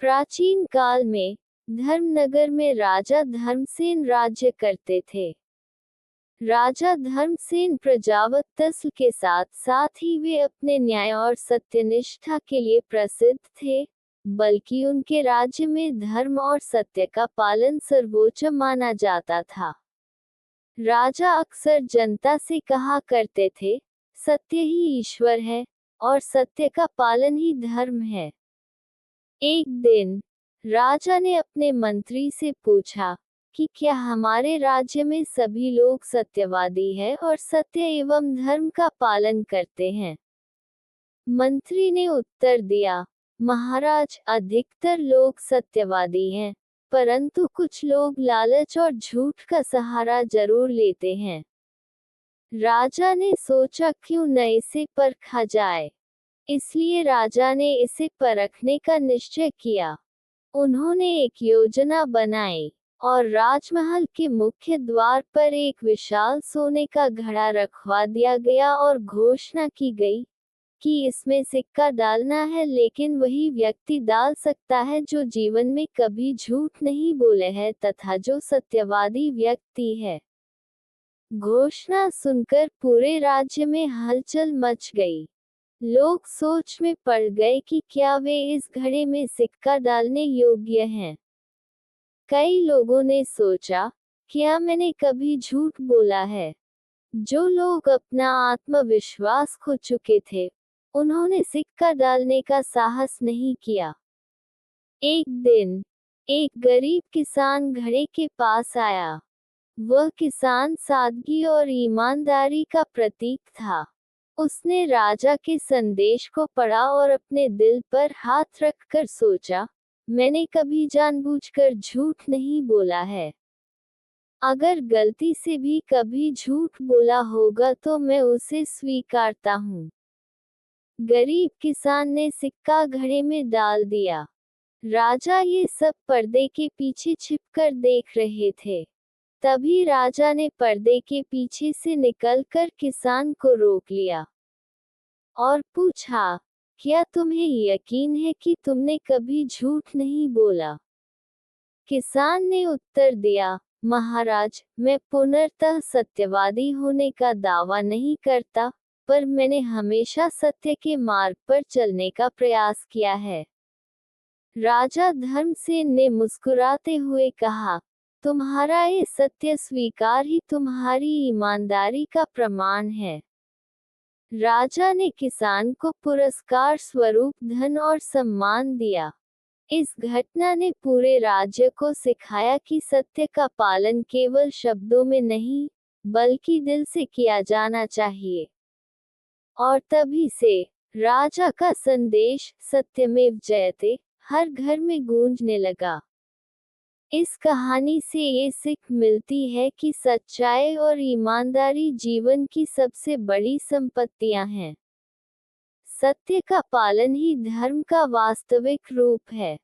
प्राचीन काल में धर्मनगर में राजा धर्मसेन राज्य करते थे। राजा धर्मसेन प्रजावत्सल के साथ साथ ही वे अपने न्याय और सत्यनिष्ठा के लिए प्रसिद्ध थे, बल्कि उनके राज्य में धर्म और सत्य का पालन सर्वोच्च माना जाता था। राजा अक्सर जनता से कहा करते थे, सत्य ही ईश्वर है और सत्य का पालन ही धर्म है। एक दिन राजा ने अपने मंत्री से पूछा कि क्या हमारे राज्य में सभी लोग सत्यवादी हैं और सत्य एवं धर्म का पालन करते हैं। मंत्री ने उत्तर दिया, महाराज, अधिकतर लोग सत्यवादी हैं, परंतु कुछ लोग लालच और झूठ का सहारा जरूर लेते हैं। राजा ने सोचा क्यों न इसे परखा जाए, इसलिए राजा ने इसे परखने का निश्चय किया। उन्होंने एक योजना बनाई और राजमहल के मुख्य द्वार पर एक विशाल सोने का घड़ा रखवा दिया गया और घोषणा की गई कि इसमें सिक्का डालना है, लेकिन वही व्यक्ति डाल सकता है जो जीवन में कभी झूठ नहीं बोले है तथा जो सत्यवादी व्यक्ति है। घोषणा सुनकर पूरे राज्य में हलचल मच गई। लोग सोच में पड़ गए कि क्या वे इस घड़े में सिक्का डालने योग्य हैं। कई लोगों ने सोचा, क्या मैंने कभी झूठ बोला है। जो लोग अपना आत्मविश्वास खो चुके थे, उन्होंने सिक्का डालने का साहस नहीं किया। एक दिन एक गरीब किसान घड़े के पास आया। वह किसान सादगी और ईमानदारी का प्रतीक था। उसने राजा के संदेश को पढ़ा और अपने दिल पर हाथ रखकर सोचा, मैंने कभी जानबूझकर झूठ नहीं बोला है। अगर गलती से भी कभी झूठ बोला होगा तो मैं उसे स्वीकारता हूँ। गरीब किसान ने सिक्का घड़े में डाल दिया। राजा ये सब पर्दे के पीछे छिपकर देख रहे थे। तभी राजा ने पर्दे के पीछे से निकलकर किसान को रोक लिया और पूछा, क्या तुम्हें यकीन है कि तुमने कभी झूठ नहीं बोला? किसान ने उत्तर दिया, महाराज, मैं पूर्णतः सत्यवादी होने का दावा नहीं करता, पर मैंने हमेशा सत्य के मार्ग पर चलने का प्रयास किया है। राजा धर्मसेन ने मुस्कुराते हुए कहा, तुम्हारा ये सत्य स्वीकार ही तुम्हारी ईमानदारी का प्रमाण है। राजा ने किसान को पुरस्कार स्वरूप धन और सम्मान दिया। इस घटना ने पूरे राज्य को सिखाया कि सत्य का पालन केवल शब्दों में नहीं, बल्कि दिल से किया जाना चाहिए। और तभी से राजा का संदेश सत्यमेव जयते हर घर में गूंजने लगा। इस कहानी से ये सीख मिलती है कि सच्चाई और ईमानदारी जीवन की सबसे बड़ी संपत्तियां हैं। सत्य का पालन ही धर्म का वास्तविक रूप है।